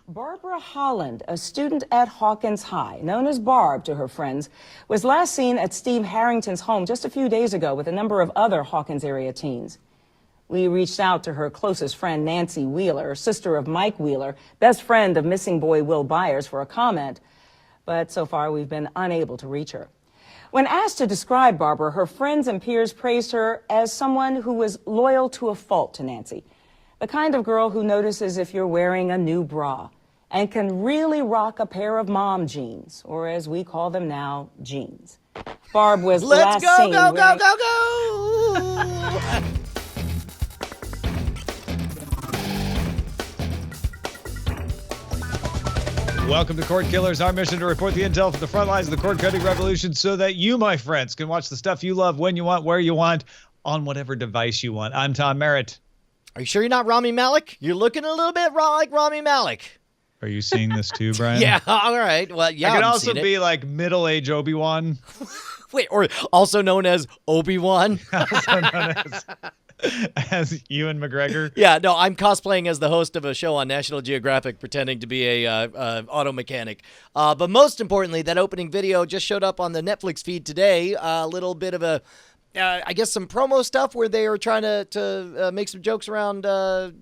Barbara Holland, a student at Hawkins High, known as Barb to her friends, was last seen at Steve Harrington's home just a few days ago with a number of other Hawkins area teens. We reached out to her closest friend, Nancy Wheeler, sister of Mike Wheeler, best friend of missing boy Will Byers, for a comment, but so far we've been unable to reach her. When asked to describe Barbara, her friends and peers praised her as someone who was loyal to a fault to Nancy, the kind of girl who notices if you're wearing a new bra and can really rock a pair of mom jeans, or as we call them now, jeans. Barb was last seen wearing... Let's go! Welcome to Cordkillers, our mission to report the intel from the front lines of the cord-cutting revolution so that you, my friends, can watch the stuff you love when you want, where you want, on whatever device you want. I'm Tom Merritt. Are you sure you're not Rami Malek? You're looking a little bit like Rami Malek. Are you seeing this too, Brian? Yeah, all right. Well, yeah, I could also be like middle-aged Obi-Wan. Wait, or also known as Obi-Wan. Also known as Ewan McGregor. Yeah, no, I'm cosplaying as the host of a show on National Geographic, pretending to be a auto mechanic. But most importantly, that opening video just showed up on the Netflix feed today. A little bit of a, I guess, some promo stuff where they were trying to make some jokes around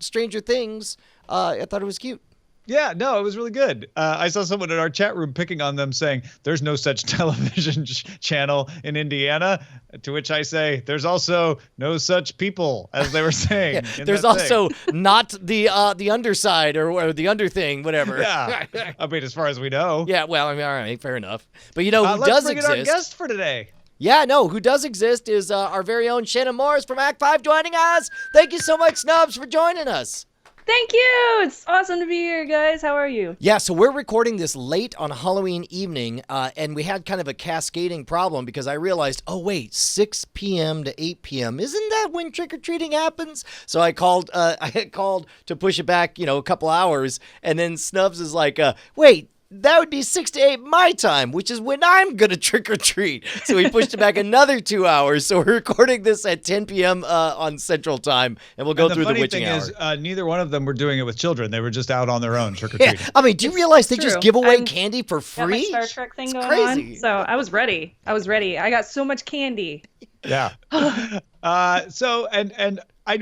Stranger Things. I thought it was cute. Yeah, no, it was really good. I saw someone in our chat room picking on them saying, there's no such television channel in Indiana, to which I say, there's also no such people, as they were saying. Yeah, there's also not the underside or the under thing, whatever. Yeah, I mean, as far as we know. Yeah, well, I mean, all right, fair enough. But you know who let's does bring exist? in our guest for today. Yeah, no, who does exist is our very own Shannon Morse from Act 5 joining us. Thank you so much, Snubs, for joining us. Thank you. It's awesome to be here, guys. How are you? Yeah, so we're recording this late on Halloween evening, and we had kind of a cascading problem because I realized, oh, wait, 6 p.m. to 8 p.m. Isn't that when trick-or-treating happens? So I called to push it back, a couple hours, and then Snubs is like, wait, that would be 6 to 8 my time, which is when I'm going to trick-or-treat. So we pushed it back another 2 hours. So we're recording this at 10 p.m. On Central Time, and we'll go through the witching hour. The funny thing is, neither one of them were doing it with children. They were just out on their own trick-or-treating. Yeah. I mean, do you realize they just give away candy for free? Got my Star Trek thing going crazy. on, so I was ready. I got so much candy. Yeah.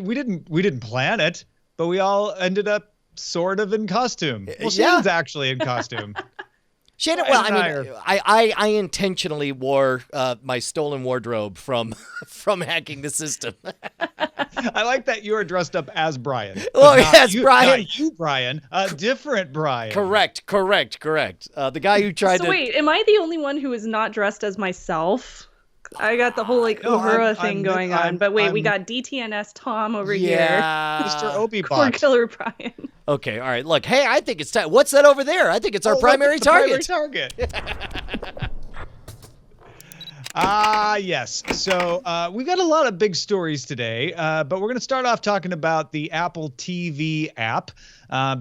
We didn't plan it, but we all ended up sort of in costume. Well, Shannon's actually in costume. Shannon, well, I mean, I intentionally wore my stolen wardrobe from hacking the system. I like that you are dressed up as Brian. Oh, yes, Brian. Not you, Brian. Different Brian. Correct. The guy who tried to... So wait, am I the only one who is not dressed as myself? I got the whole Uhura thing going on, but wait, we got DTNS Tom over here. Mr. Obi-Bot. Killer Brian. Okay, all right. Look, hey, I think it's time. What's that over there? I think it's our primary target. Yes. So we've got a lot of big stories today, but we're going to start off talking about the Apple TV app.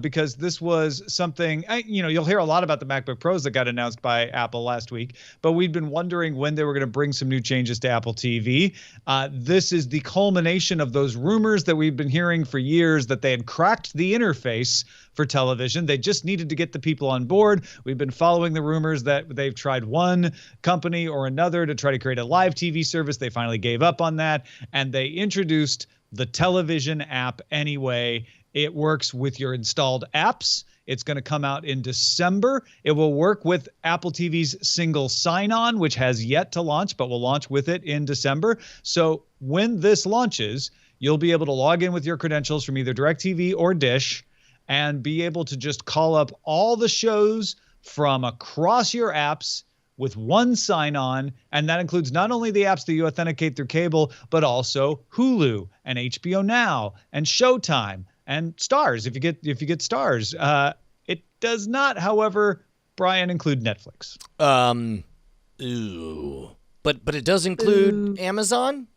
Because this was something, you'll hear a lot about the MacBook Pros that got announced by Apple last week, but we've been wondering when they were going to bring some new changes to Apple TV. This is the culmination of those rumors that we've been hearing for years that they had cracked the interface for television. They just needed to get the people on board. We've been following the rumors that they've tried one company or another to try to create a live TV service. They finally gave up on that, and they introduced the television app anyway. It works with your installed apps. It's going to come out in December. It will work with Apple TV's single sign-on, which has yet to launch, but will launch with it in December. So when this launches, you'll be able to log in with your credentials from either DirecTV or Dish and be able to just call up all the shows from across your apps with one sign-on, and that includes not only the apps that you authenticate through cable, but also Hulu and HBO Now and Showtime and Stars if you get Stars. It does not, however, Brian, include Netflix. But it does include Amazon?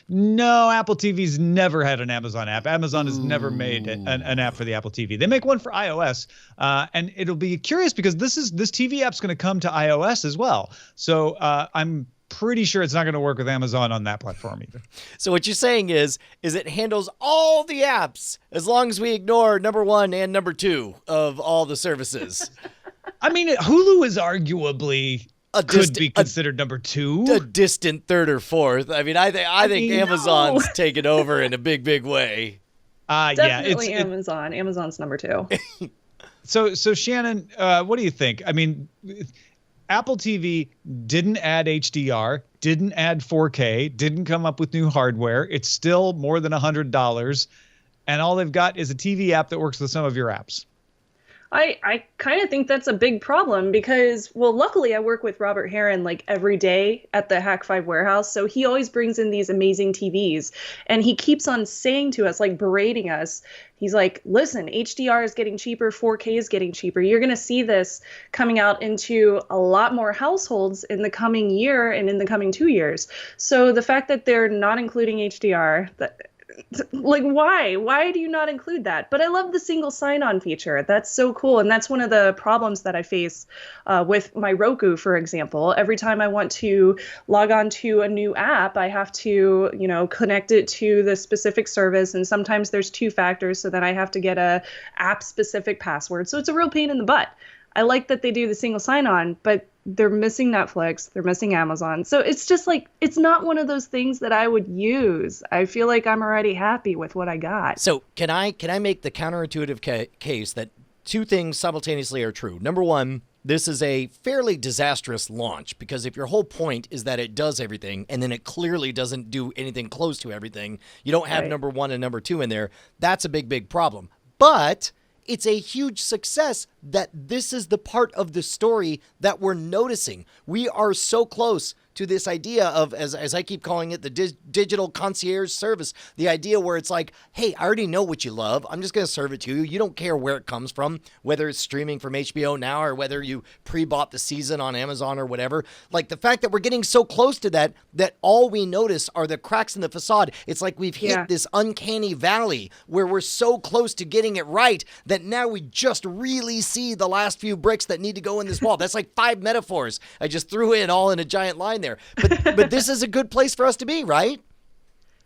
No, Apple TV's never had an Amazon app. Amazon has never made an app for the Apple TV. They make one for iOS, and it'll be curious because this TV app's going to come to iOS as well. So I'm pretty sure it's not going to work with Amazon on that platform either. So what you're saying is it handles all the apps as long as we ignore number 1 and number 2 of all the services. I mean, Hulu is arguably could be considered number 2. A distant 3rd or 4th. I mean, I think Amazon's taken over in a big, big way. Definitely Amazon. Amazon's number 2. So Shannon, what do you think? I mean, Apple TV didn't add HDR, didn't add 4K, didn't come up with new hardware. It's still more than $100, and all they've got is a TV app that works with some of your apps. I kind of think that's a big problem because, well, luckily I work with Robert Heron like every day at the Hack 5 warehouse. So he always brings in these amazing TVs and he keeps on saying to us, like berating us. He's like, listen, HDR is getting cheaper. 4K is getting cheaper. You're going to see this coming out into a lot more households in the coming year and in the coming 2 years. So the fact that they're not including HDR, like, why do you not include that? But I love the single sign-on feature. That's so cool. And that's one of the problems that I face with my Roku, for example. Every time I want to log on to a new app, I have to, connect it to the specific service. And sometimes there's 2 factors. So then I have to get a app-specific password. So it's a real pain in the butt. I like that they do the single sign-on, but they're missing Netflix, they're missing Amazon. So it's just like, it's not one of those things that I would use. I feel like I'm already happy with what I got. So can I make the counterintuitive case that 2 things simultaneously are true? Number 1, this is a fairly disastrous launch because if your whole point is that it does everything and then it clearly doesn't do anything close to everything, you don't have number 1 and number 2 in there, that's a big, big problem. But it's a huge success that this is the part of the story that we're noticing. We are so close to this idea of, as I keep calling it, the digital concierge service, the idea where it's like, hey, I already know what you love. I'm just going to serve it to you. You don't care where it comes from, whether it's streaming from HBO Now or whether you pre-bought the season on Amazon or whatever. Like the fact that we're getting so close to that all we notice are the cracks in the facade. It's like we've hit this uncanny valley where we're so close to getting it right that now we just really see the last few bricks that need to go in this wall. That's like 5 metaphors I just threw in all in a giant line there. But this is a good place for us to be, right?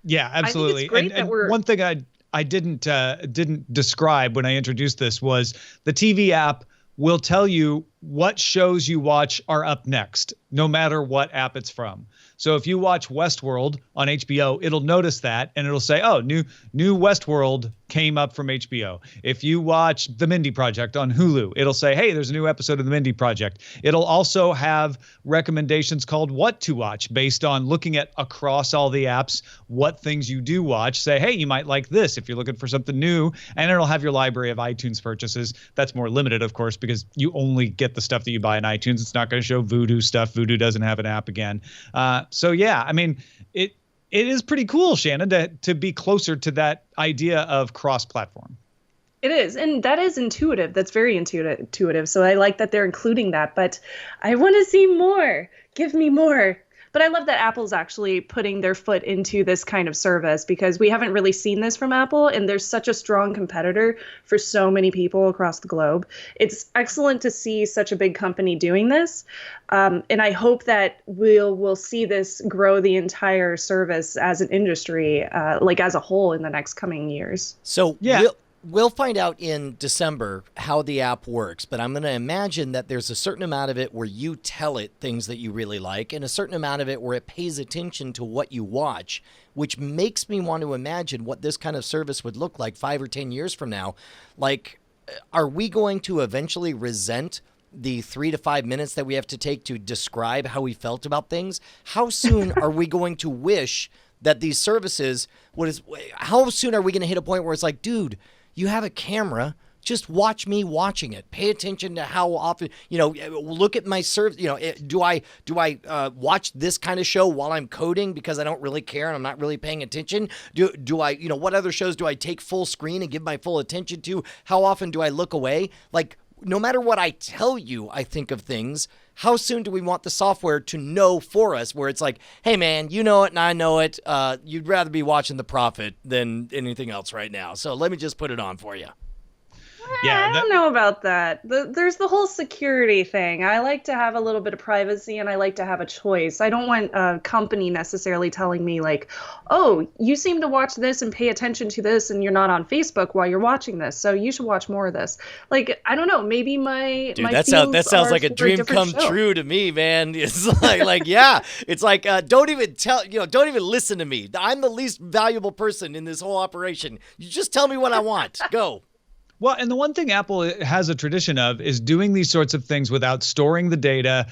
Yeah, absolutely. I think it's great that we're... One thing I didn't describe when I introduced this was the TV app will tell you what shows you watch are up next, no matter what app it's from. So if you watch Westworld on HBO, it'll notice that and it'll say, oh, new Westworld came up from HBO. If you watch The Mindy Project on Hulu, it'll say, hey, there's a new episode of The Mindy Project. It'll also have recommendations called what to watch based on looking at across all the apps, what things you do watch. Say, hey, you might like this if you're looking for something new. And it'll have your library of iTunes purchases. That's more limited, of course, because you only get the stuff that you buy in iTunes. It's not going to show Vudu stuff. Vudu doesn't have an app again. So yeah, I mean, it is pretty cool, Shannon, to be closer to that idea of cross-platform. It is, and that is intuitive. That's very intuitive. So I like that they're including that, but I want to see more. Give me more. But I love that Apple's actually putting their foot into this kind of service because we haven't really seen this from Apple, and they're such a strong competitor for so many people across the globe. It's excellent to see such a big company doing this, and I hope that we'll see this grow the entire service as an industry, like as a whole, in the next coming years. So yeah. We'll find out in December how the app works, but I'm going to imagine that there's a certain amount of it where you tell it things that you really like and a certain amount of it where it pays attention to what you watch, which makes me want to imagine what this kind of service would look like 5 or 10 years from now. Like, are we going to eventually resent the 3 to 5 minutes that we have to take to describe how we felt about things? How soon are we going to wish that these services, how soon are we going to hit a point where it's like, dude, you have a camera, just watch me watching it. Pay attention to how often, look at my service. Do I watch this kind of show while I'm coding because I don't really care and I'm not really paying attention? Do I, what other shows do I take full screen and give my full attention to? How often do I look away? Like, no matter what I tell you, I think of things. How soon do we want the software to know for us where it's like, hey, man, you know it and I know it. You'd rather be watching The Prophet than anything else right now. So let me just put it on for you. Yeah, I don't know about that. There's the whole security thing. I like to have a little bit of privacy and I like to have a choice. I don't want a company necessarily telling me like, oh, you seem to watch this and pay attention to this and you're not on Facebook while you're watching this, so you should watch more of this. Like, I don't know, maybe Dude, my that feels sounds are like a for dream different come show. true to me, man. It's yeah, it's like don't even don't even listen to me. I'm the least valuable person in this whole operation. You just tell me what I want. Go. Well, and the one thing Apple has a tradition of is doing these sorts of things without storing the data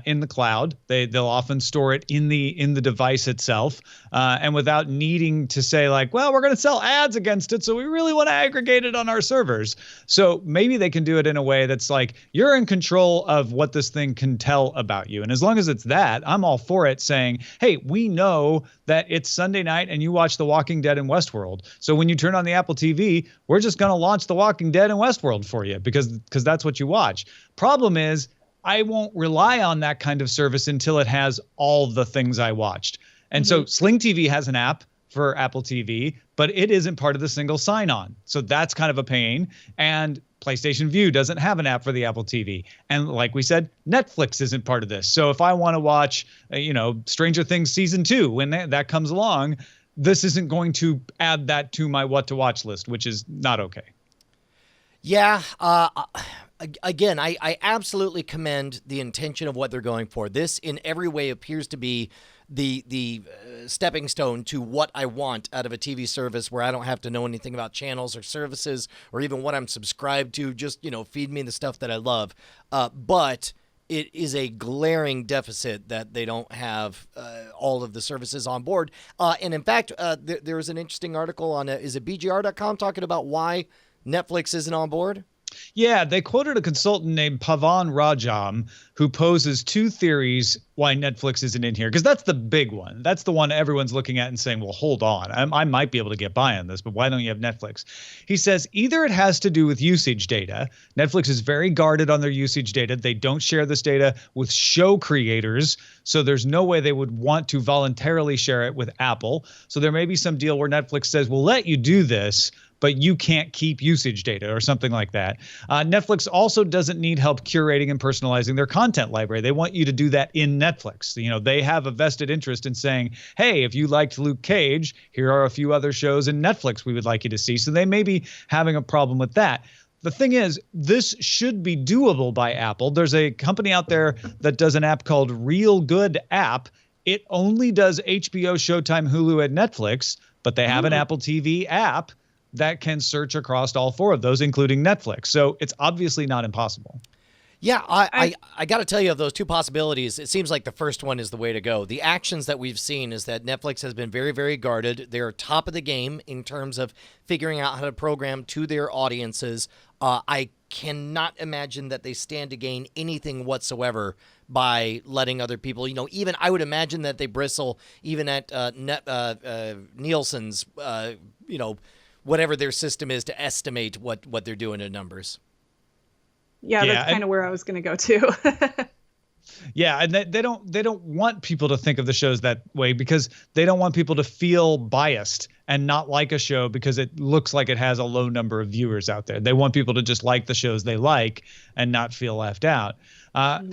in the cloud. They'll often store it in the device itself, and without needing to say like, well, we're going to sell ads against it, so we really want to aggregate it on our servers. So maybe they can do it in a way that's like you're in control of what this thing can tell about you, and as long as it's that, I'm all for it. Saying, hey, we know that it's Sunday night and you watch The Walking Dead and Westworld, so when you turn on the Apple TV, we're just going to launch The Walking Dead and Westworld for you because that's what you watch. Problem is, I won't rely on that kind of service until it has all the things I watched. And so Sling TV has an app for Apple TV, but it isn't part of the single sign-on. So that's kind of a pain. And PlayStation Vue doesn't have an app for the Apple TV. And like we said, Netflix isn't part of this. So if I want to watch, Stranger Things season 2, when that comes along, this isn't going to add that to my what to watch list, which is not okay. Yeah. Again, I absolutely commend the intention of what they're going for. This, in every way, appears to be the stepping stone to what I want out of a TV service where I don't have to know anything about channels or services or even what I'm subscribed to. Just, feed me the stuff that I love. But it is a glaring deficit that they don't have all of the services on board. And in fact, there was an interesting article on, is it BGR.com, talking about why Netflix isn't on board? Yeah, they quoted a consultant named Pavan Rajam who poses two theories why Netflix isn't in here, because that's the big one. That's the one everyone's looking at and saying, well, hold on, I might be able to get by on this, but why don't you have Netflix? He says either it has to do with usage data. Netflix is very guarded on their usage data. They don't share this data with show creators, so there's no way they would want to voluntarily share it with Apple. So there may be some deal where Netflix says, we'll let you do this, but you can't keep usage data or something like that. Netflix also doesn't need help curating and personalizing their content library. They want you to do that in Netflix. They have a vested interest in saying, hey, if you liked Luke Cage, here are a few other shows in Netflix we would like you to see. So they may be having a problem with that. The thing is, this should be doable by Apple. There's a company out there that does an app called Real Good App. It only does HBO, Showtime, Hulu, and Netflix, but they have an Apple TV app that can search across all four of those, including Netflix. So it's obviously not impossible. Yeah, I got to tell you, of those two possibilities, it seems like the first one is the way to go. The actions that we've seen is that Netflix has been very, very guarded. They're top of the game in terms of figuring out how to program to their audiences. I cannot imagine that they stand to gain anything whatsoever by letting other people, even I would imagine that they bristle even at Nielsen's, whatever their system is to estimate what they're doing in numbers. Yeah, that's kind of where I was going to go too. Yeah, and they don't want people to think of the shows that way because they don't want people to feel biased and not like a show because it looks like it has a low number of viewers out there. They want people to just like the shows they like and not feel left out.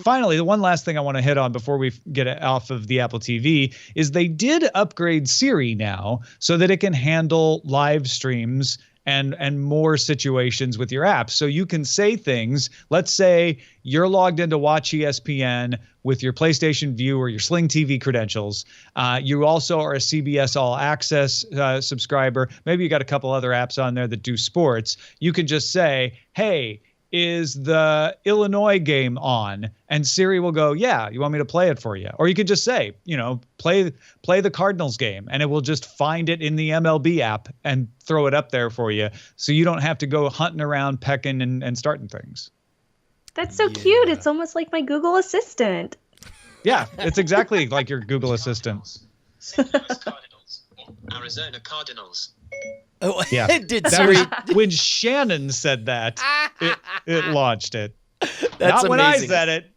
Finally, the one last thing I want to hit on before we get off of the Apple TV is they did upgrade Siri now so that it can handle live streams and more situations with your apps. So you can say things. Let's say you're logged into Watch ESPN with your PlayStation Vue or your Sling TV credentials. You also are a CBS All Access subscriber. Maybe you got a couple other apps on there that do sports. You can just say, hey, is the Illinois game on? And Siri will go, yeah, you want me to play it for you? Or you could just say, play the Cardinals game, and it will just find it in the MLB app and throw it up there for you. So you don't have to go hunting around, pecking and starting things. That's so cute. It's almost like my Google Assistant. Yeah, it's exactly like your Google Assistant. Cardinals. Arizona Cardinals. Oh, yeah. Did Siri? When Shannon said that, it launched it. That's not when amazing. I said it.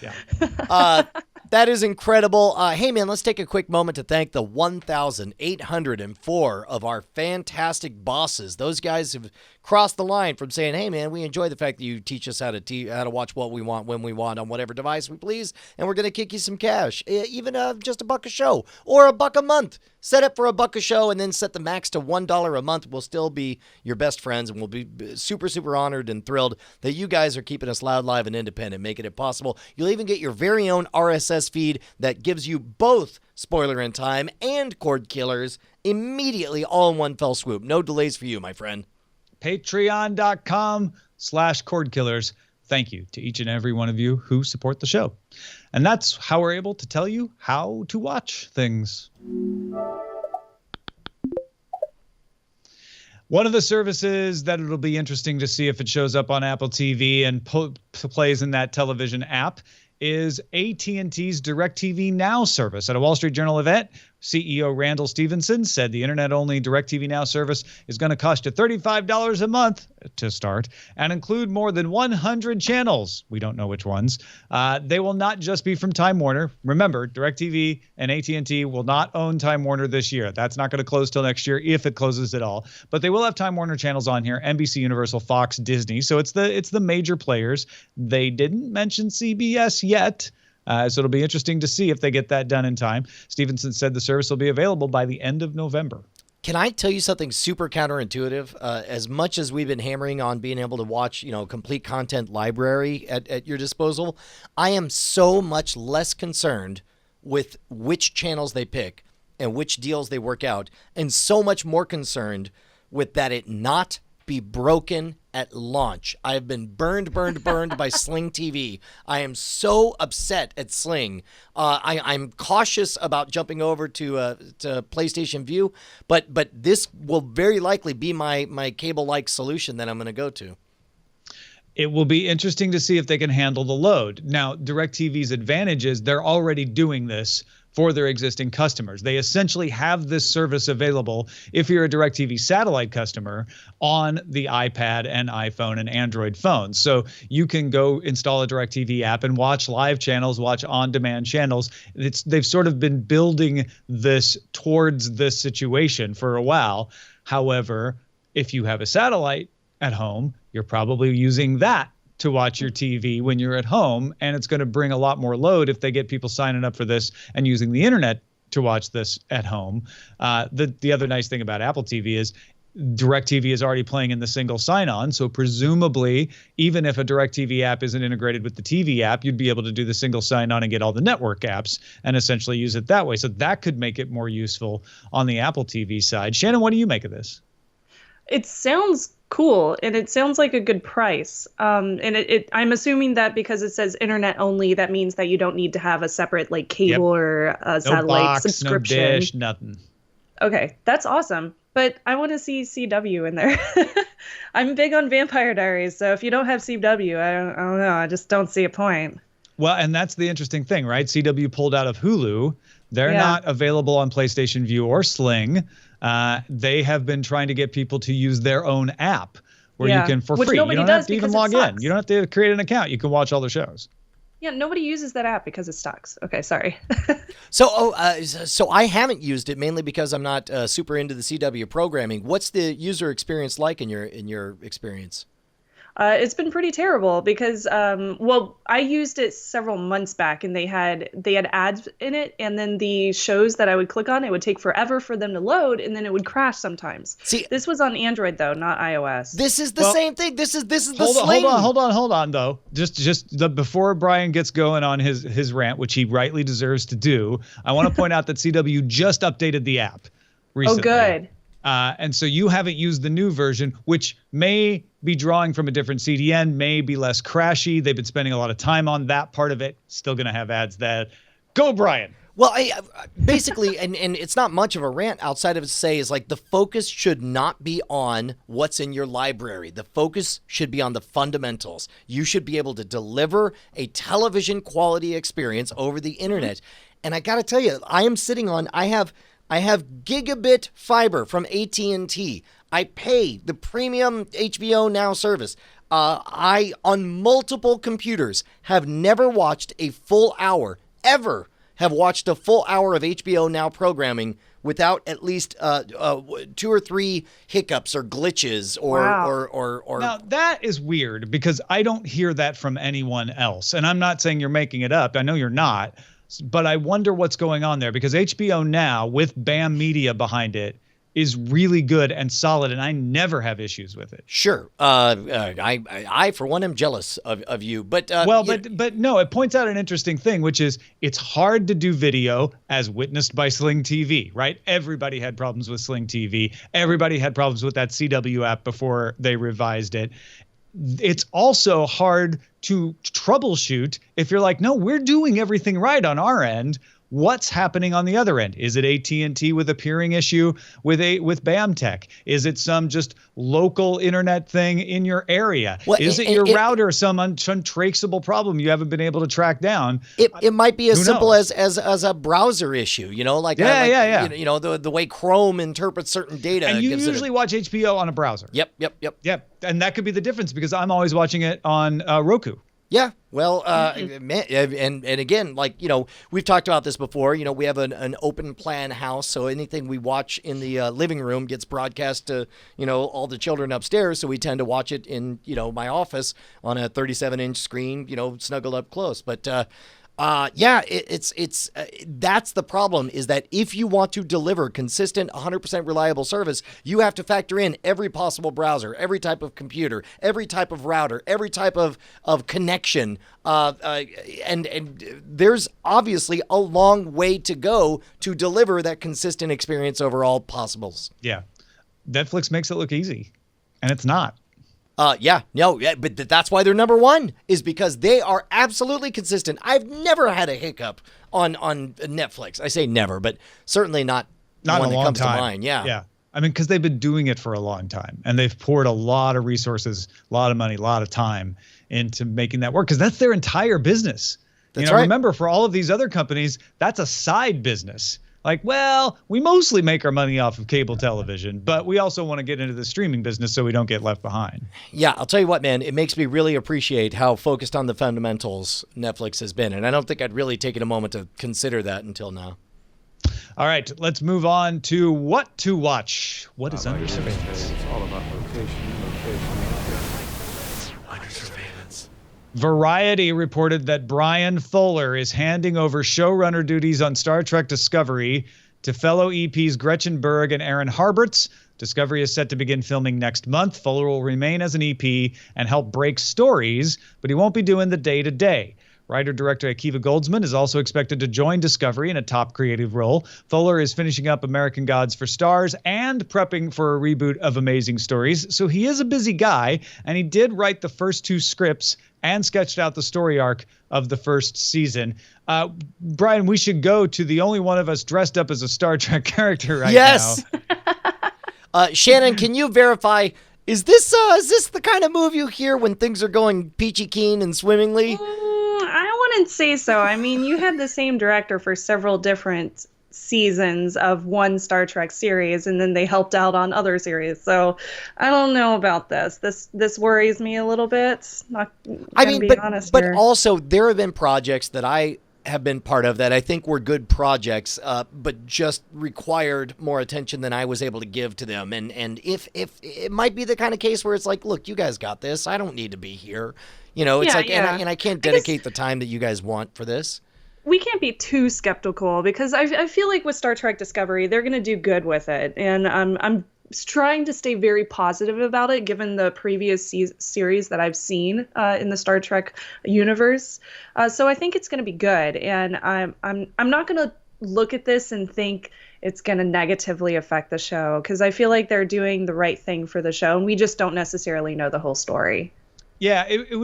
Yeah. That is incredible. Hey, man, let's take a quick moment to thank the 1,804 of our fantastic bosses. Those guys have crossed the line from saying, hey, man, we enjoy the fact that you teach us how to watch what we want, when we want, on whatever device we please, and we're going to kick you some cash, even just $1 a show or $1 a month. Set up for $1 a show and then set the max to $1 a month. We'll still be your best friends, and we'll be super, super honored and thrilled that you guys are keeping us loud, live, and independent, making it possible. You'll even get your very own RSS feed that gives you both Spoiler in Time and Cordkillers immediately, all in one fell swoop. No delays for you, my friend. Patreon.com/Cordkillers. Thank you to each and every one of you who support the show. And that's how we're able to tell you how to watch things. One of the services that it'll be interesting to see if it shows up on Apple TV and plays in that television app is AT&T's DirecTV Now service. At a Wall Street Journal event, CEO Randall Stevenson said the internet-only DirecTV Now service is going to cost you $35 a month to start and include more than 100 channels. We don't know which ones. They will not just be from Time Warner. Remember, DirecTV and AT&T will not own Time Warner this year. That's not going to close till next year, if it closes at all. But they will have Time Warner channels on here: NBC, Universal, Fox, Disney. So it's the major players. They didn't mention CBS yet. So it'll be interesting to see if they get that done in time. Stevenson said the service will be available by the end of November. Can I tell you something super counterintuitive? As much as we've been hammering on being able to watch, complete content library at your disposal, I am so much less concerned with which channels they pick and which deals they work out, and so much more concerned with that it not be broken at launch. I have been burned by Sling TV. I am so upset at Sling. I'm cautious about jumping over to PlayStation View, but this will very likely be my cable-like solution that I'm going to go to. It will be interesting to see if they can handle the load. Now, DirecTV's advantage is they're already doing this for their existing customers. They essentially have this service available if you're a DirecTV satellite customer on the iPad and iPhone and Android phones. So you can go install a DirecTV app and watch live channels, watch on-demand channels. They've sort of been building this towards this situation for a while. However, if you have a satellite at home, you're probably using that to watch your TV when you're at home, and it's going to bring a lot more load if they get people signing up for this and using the internet to watch this at home. The other nice thing about Apple TV is DirecTV is already playing in the single sign-on, so presumably even if a DirecTV app isn't integrated with the TV app, you'd be able to do the single sign-on and get all the network apps and essentially use it that way. So that could make it more useful on the Apple TV side. Shannon, what do you make of this? It sounds cool, and it sounds like a good price. And I'm assuming that because it says internet only, that means that you don't need to have a separate cable or a satellite box, subscription. No dish, nothing. Okay, that's awesome. But I want to see CW in there. I'm big on Vampire Diaries, so if you don't have CW, I don't know. I just don't see a point. Well, and that's the interesting thing, right? CW pulled out of Hulu. They're not available on PlayStation View or Sling. They have been trying to get people to use their own app where you can, for free. You don't have to even log in. You don't have to create an account. You can watch all their shows. Yeah, nobody uses that app because it sucks. Okay, sorry. So I haven't used it mainly because I'm not super into the CW programming. What's the user experience like in your experience? It's been pretty terrible because, I used it several months back, and they had ads in it, and then the shows that I would click on, it would take forever for them to load, and then it would crash sometimes. See, this was on Android though, not iOS. This is the same thing. This is the Sling. Hold on though. Before Brian gets going on his rant, which he rightly deserves to do, I want to point out that CW just updated the app recently. Oh, good. And so you haven't used the new version, which may be drawing from a different CDN, may be less crashy. They've been spending a lot of time on that part of it. Still going to have ads that go, Brian. Well, basically, and it's not much of a rant outside of it to say is the focus should not be on what's in your library. The focus should be on the fundamentals. You should be able to deliver a television quality experience over the internet. And I got to tell you, I have gigabit fiber from AT&T. I pay the premium HBO Now service. I, on multiple computers, have never watched a full hour ever have watched a full hour of HBO Now programming without at least 2 or 3 hiccups or glitches or Wow. or Now, that is weird because I don't hear that from anyone else. And I'm not saying you're making it up. I know you're not. But I wonder what's going on there because HBO Now with BAM Media behind it is really good and solid, and I never have issues with it. Sure. I for one am jealous of you, but but no, it points out an interesting thing, which is it's hard to do video as witnessed by Sling TV, right? Everybody had problems with Sling TV. Everybody had problems with that CW app before they revised it. It's also hard to troubleshoot if you're like, no, we're doing everything right on our end. What's happening on the other end? Is it AT&T with a peering issue with BAMTech? Is it some just local internet thing in your area? Well, is it your router, some untraceable problem you haven't been able to track down? It might be as Who simple knows? as a browser issue, like Yeah. You know the way Chrome interprets certain data. And you gives it usually watch HBO on a browser. Yep. Yep. And that could be the difference because I'm always watching it on Roku. Yeah, well, man, and again, we've talked about this before. We have an open plan house, so anything we watch in the living room gets broadcast to all the children upstairs. So we tend to watch it in my office on a 37-inch screen, snuggled up close. But it's that's the problem, is that if you want to deliver consistent 100% reliable service, you have to factor in every possible browser, every type of computer, every type of router, every type of connection. And there's obviously a long way to go to deliver that consistent experience over all possibles. Yeah. Netflix makes it look easy, and it's not. But that's why they're number one, is because they are absolutely consistent. I've never had a hiccup on Netflix. I say never, but certainly not Not one in a that long comes time. to mind. Yeah. I mean, because they've been doing it for a long time, and they've poured a lot of resources, a lot of money, a lot of time into making that work, because that's their entire business. That's right. Remember, for all of these other companies, that's a side business. Like, well, we mostly make our money off of cable television, but we also want to get into the streaming business so we don't get left behind. Yeah, I'll tell you what, man, it makes me really appreciate how focused on the fundamentals Netflix has been. And I don't think I'd really taken a moment to consider that until now. All right, let's move on to what to watch. What is under surveillance? It's all about location. Under surveillance. Variety reported that Brian Fuller is handing over showrunner duties on Star Trek Discovery to fellow EPs Gretchen Berg and Aaron Harberts. Discovery is set to begin filming next month. Fuller will remain as an EP and help break stories, but he won't be doing the day-to-day. Writer-director Akiva Goldsman is also expected to join Discovery in a top creative role. Fuller is finishing up American Gods for Stars and prepping for a reboot of Amazing Stories, so he is a busy guy, and he did write the first 2 scripts and sketched out the story arc of the first season. Brian, we should go to the only one of us dressed up as a Star Trek character right Yes. now. Shannon, can you verify, is this the kind of move you hear when things are going peachy keen and swimmingly? I wouldn't say so. I mean, you had the same director for several different seasons of one Star Trek series, and then they helped out on other series. So I don't know about this. This worries me a little bit. Not gonna be honest but here. also there have been projects that I have been part of that I think were good projects, but just required more attention than I was able to give to them. And if it might be the kind of case where it's like, look, you guys got this. I don't need to be here. It's and I can't dedicate the time that you guys want for this. We can't be too skeptical, because I feel like with Star Trek Discovery, they're going to do good with it. And I'm trying to stay very positive about it, given the previous series that I've seen in the Star Trek universe. So I think it's going to be good. And I'm not going to look at this and think it's going to negatively affect the show, because I feel like they're doing the right thing for the show, and we just don't necessarily know the whole story. Yeah, it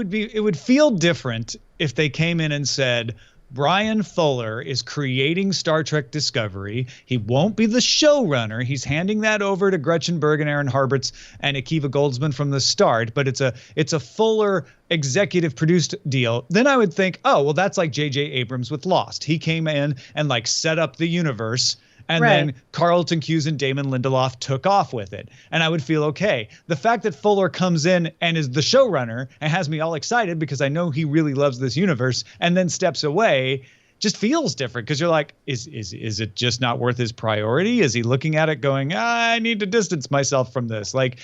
would feel different if they came in and said, Brian Fuller is creating Star Trek Discovery. He won't be the showrunner. He's handing that over to Gretchen Berg and Aaron Harberts and Akiva Goldsman from the start, but it's a Fuller executive produced deal. Then I would think, oh, well, that's like J.J. Abrams with Lost. He came in and set up the universe, and then Carlton Cuse and Damon Lindelof took off with it. And I would feel okay. The fact that Fuller comes in and is the showrunner and has me all excited because I know he really loves this universe, and then steps away, just feels different because you're like, is it just not worth his priority? Is he looking at it going, I need to distance myself from this? Like,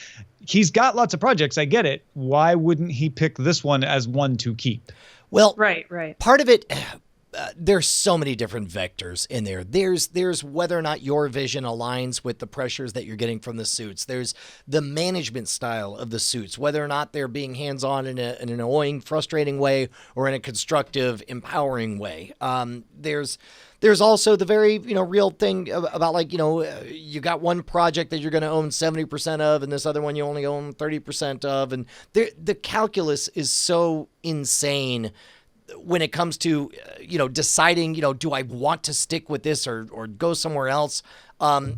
he's got lots of projects. I get it. Why wouldn't he pick this one as one to keep? Well, right. Part of it, there's so many different vectors in there. There's whether or not your vision aligns with the pressures that you're getting from the suits. There's the management style of the suits, whether or not they're being hands-on in an annoying, frustrating way or in a constructive, empowering way. There's also the very, real thing about, like, you got one project that you're going to own 70% of and this other one you only own 30% of. And the calculus is so insane when it comes to, deciding, do I want to stick with this or go somewhere else? I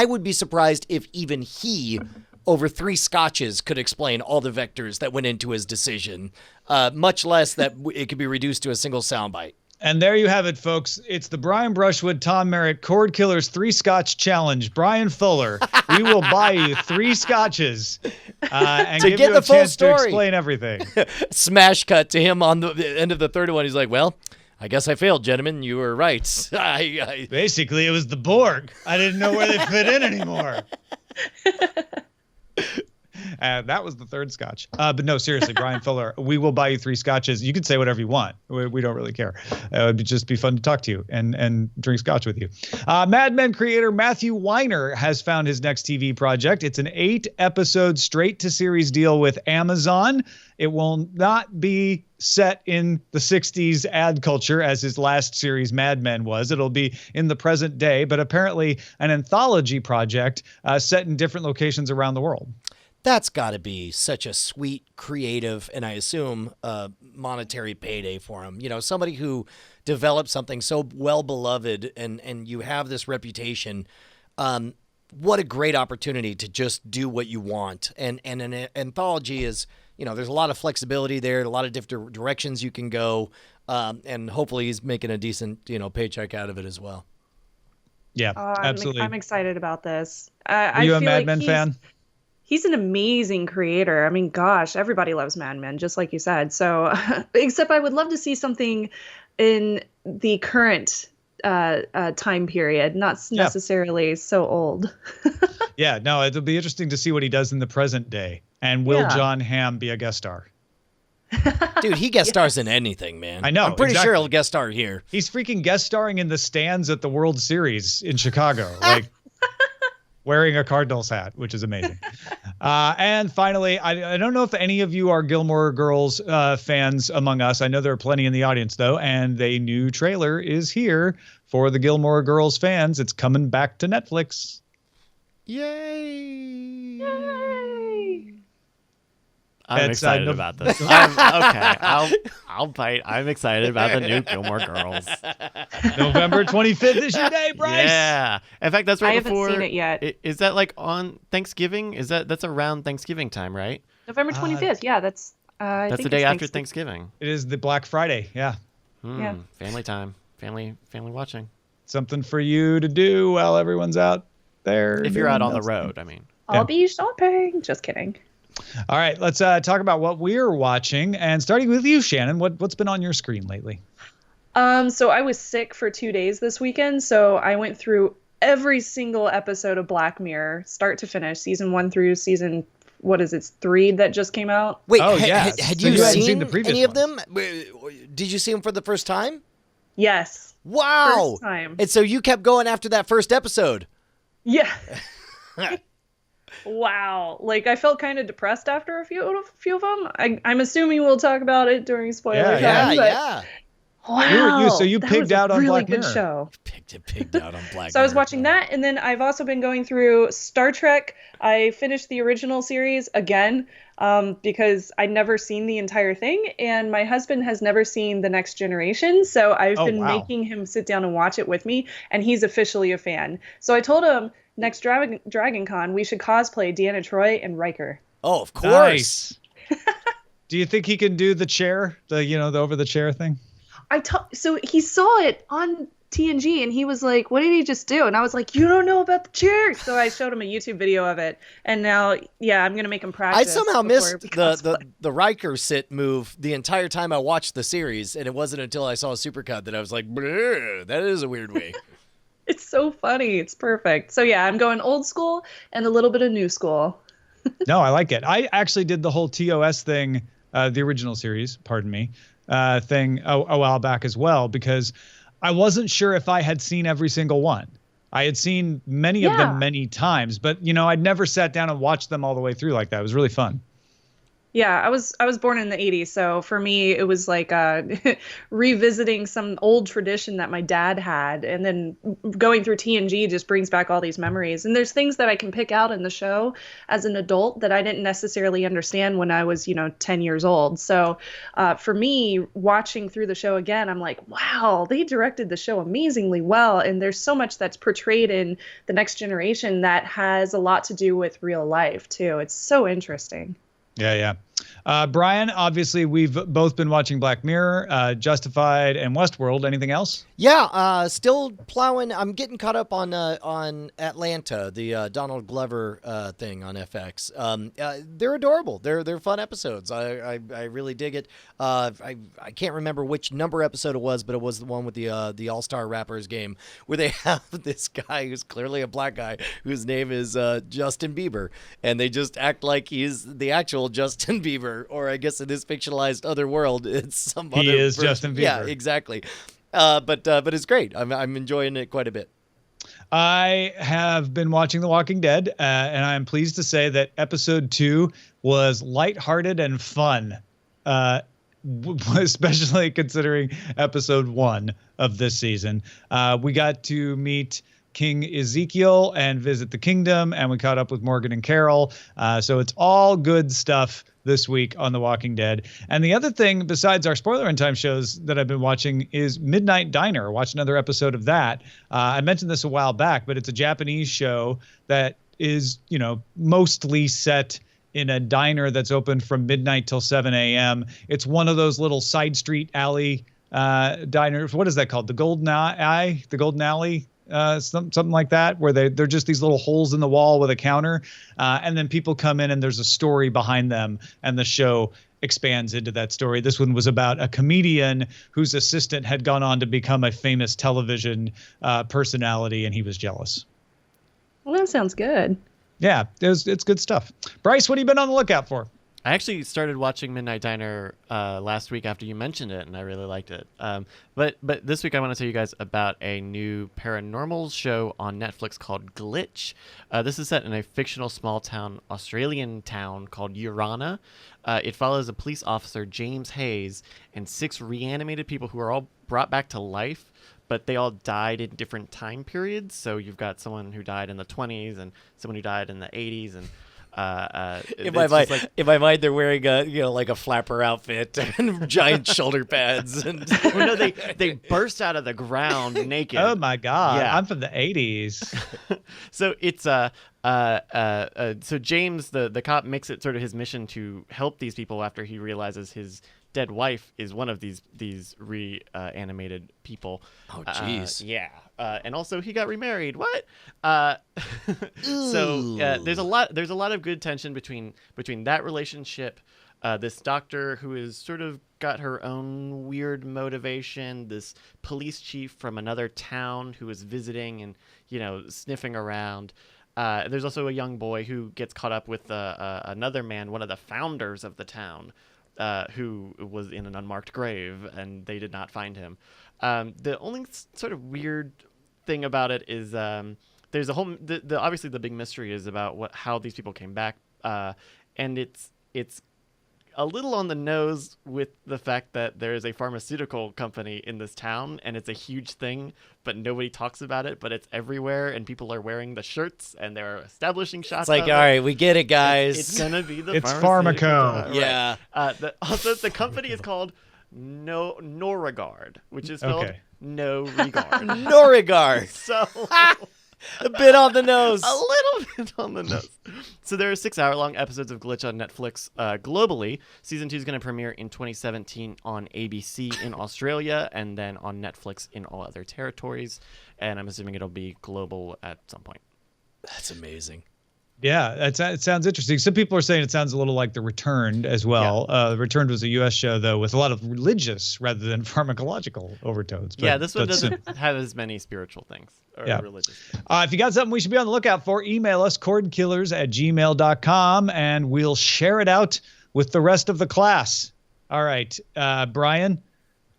would be surprised if even he, over 3 scotches, could explain all the vectors that went into his decision, much less that it could be reduced to a single soundbite. And there you have it, folks. It's the Brian Brushwood, Tom Merritt, Cordkillers 3 Scotch Challenge. Brian Fuller, we will buy you 3 scotches and to give get you the a full chance story. to explain everything. Smash cut to him on the end of the third one. He's like, well, I guess I failed, gentlemen. You were right. Basically, it was the Borg. I didn't know where they fit in anymore. That was the 3rd scotch. But no, seriously, Brian Fuller, we will buy you 3 scotches. You can say whatever you want. We don't really care. It would just be fun to talk to you and drink scotch with you. Mad Men creator Matthew Weiner has found his next TV project. It's an 8-episode straight-to-series deal with Amazon. It will not be set in the 60s ad culture as his last series, Mad Men, was. It'll be in the present day, but apparently an anthology project set in different locations around the world. That's got to be such a sweet, creative, and I assume monetary payday for him. Somebody who developed something so well beloved and you have this reputation. What a great opportunity to just do what you want. And an anthology is, there's a lot of flexibility there, a lot of different directions you can go. And hopefully he's making a decent, paycheck out of it as well. Yeah, absolutely. I'm excited about this. Are you a Mad Men fan? He's an amazing creator. I mean, gosh, everybody loves Mad Men, just like you said. So, except I would love to see something in the current time period, not necessarily so old. Yeah, no, it'll be interesting to see what he does in the present day. And will John Hamm be a guest star? Dude, he guest stars in anything, man. I know. I'm pretty exactly. sure he'll guest star here. He's freaking guest starring in the stands at the World Series in Chicago. Like, wearing a Cardinals hat, which is amazing. And finally, I don't know if any of you are Gilmore Girls fans among us. I know there are plenty in the audience, though, and a new trailer is here for the Gilmore Girls fans. It's coming back to Netflix. Yay! I'm excited about this. I'll bite. I'm excited about the new Gilmore Girls. November 25th is your day, Bryce. Yeah. In fact, that's right before. I haven't seen it yet. Is that like on Thanksgiving? That's around Thanksgiving time, right? November 25th. Yeah, that's. That's the day after Thanksgiving. It is the Black Friday. Yeah. Yeah. Family time. Family watching. Something for you to do while everyone's out there. If you're out on the road, I mean. I'll be shopping. Just kidding. All right, let's talk about what we're watching. And starting with you, Shannon, what's been on your screen lately? So I was sick for 2 days this weekend, so I went through every single episode of Black Mirror, start to finish, season 1 through season, 3 that just came out. Wait, yes. had So you you hadn't seen seen the previous any of ones? them? Did you see them for the first time? Yes. Wow. First time. And so you kept going after that first episode. Yeah. Wow. Like, I felt kind of depressed after a few of them. I'm assuming we'll talk about it during spoiler time. Yeah. Wow. So you that pigged was a out on really Black good Mirror. show. Pigged out on Black So I was Mirror. watching that, and then I've also been going through Star Trek. I finished the original series again because I'd never seen the entire thing, and my husband has never seen The Next Generation, so I've been making him sit down and watch it with me, and he's officially a fan. So I told him, next Dragon Con, we should cosplay Deanna Troi and Riker. Oh, of course. Nice. Do you think he can do the chair, the over the chair thing? So he saw it on TNG. And he was like, what did he just do? And I was like, you don't know about the jerk. So I showed him a YouTube video of it. And now, yeah, I'm going to make him practice. I somehow before missed he becomes the Riker sit move the entire time I watched the series, and it wasn't until I saw a supercut that I was like, that is a weird way. It's so funny. It's perfect. So yeah, I'm going old school and a little bit of new school. No, I like it. I actually did the whole TOS thing, the original series, pardon me, thing a while back as well, because I wasn't sure if I had seen every single one. I had seen many of them many times, but I'd never sat down and watched them all the way through like that. It was really fun. Yeah, I was born in the 80s, so for me it was like revisiting some old tradition that my dad had, and then going through TNG just brings back all these memories. And there's things that I can pick out in the show as an adult that I didn't necessarily understand when I was 10 years old. So for me, watching through the show again, I'm like, wow, they directed the show amazingly well, and there's so much that's portrayed in The Next Generation that has a lot to do with real life too. It's so interesting. Yeah. Brian, obviously we've both been watching Black Mirror, Justified, and Westworld. Anything else? Yeah, still plowing. I'm getting caught up on Atlanta, the Donald Glover thing on FX. They're adorable. They're fun episodes. I really dig it. I can't remember which number episode it was, but it was the one with the All-Star Rappers game where they have this guy who's clearly a black guy whose name is Justin Bieber, and they just act like he's the actual Justin Bieber, or I guess in this fictionalized other world, it's some other He is person. Justin Bieber. Yeah, exactly. But it's great. I'm enjoying it quite a bit. I have been watching The Walking Dead, and I'm pleased to say that episode 2 was lighthearted and fun, especially considering episode 1 of this season. We got to meet King Ezekiel and visit the kingdom, and we caught up with Morgan and Carol. So it's all good stuff this week on The Walking Dead. And the other thing, besides our spoiler in time shows that I've been watching, is Midnight Diner. Watch another episode of that. I mentioned this a while back, but it's a Japanese show that is, mostly set in a diner that's open from midnight till 7 a.m. It's one of those little side street alley diners. What is that called? The Golden Eye? The Golden Alley? Something like that, where they're just these little holes in the wall with a counter, and then people come in and there's a story behind them, and the show expands into that story. This one was about a comedian whose assistant had gone on to become a famous television personality, and he was jealous. Well, that sounds good. Yeah, it's good stuff. Bryce, what have you been on the lookout for? I actually started watching Midnight Diner last week after you mentioned it, and I really liked it. But this week I want to tell you guys about a new paranormal show on Netflix called Glitch. This is set in a fictional small-town Australian town called Urana. It follows a police officer, James Hayes, and 6 reanimated people who are all brought back to life, but they all died in different time periods. So you've got someone who died in the 20s and someone who died in the 80s, and in my mind, they're wearing a flapper outfit and giant shoulder pads, and no, they burst out of the ground naked. Oh my God! Yeah. I'm from the 80s. So it's so James, the cop, makes it sort of his mission to help these people after he realizes his dead wife is one of these reanimated people. Oh, jeez. Yeah. And also he got remarried. What? So there's a lot of good tension between that relationship, this doctor who is sort of got her own weird motivation, this police chief from another town who is visiting and sniffing around. There's also a young boy who gets caught up with another man, one of the founders of the town, who was in an unmarked grave, and they did not find him. The only sort of weird thing about it is there's a whole obviously the big mystery is about how these people came back, and it's a little on the nose with the fact that there is a pharmaceutical company in this town, and it's a huge thing, but nobody talks about it, but it's everywhere, and people are wearing the shirts, and they're establishing shots. It's like, all right, we get it, guys. It's gonna be the It's Pharmaco. Right. Yeah. Also, the company is called Norregard, which is spelled no regard. No regard. So A bit on the nose. A little bit on the nose. So there are 6-hour-long episodes of Glitch on Netflix globally. Season 2 is going to premiere in 2017 on ABC in Australia and then on Netflix in all other territories. And I'm assuming it'll be global at some point. That's amazing. Yeah, it sounds interesting. Some people are saying it sounds a little like The Returned as well. Yeah. The Returned was a U.S. show, though, with a lot of religious rather than pharmacological overtones. But, yeah, this one doesn't have as many spiritual things or religious things. If you got something we should be on the lookout for, email us, cordkillers@gmail.com, and we'll share it out with the rest of the class. All right, Brian,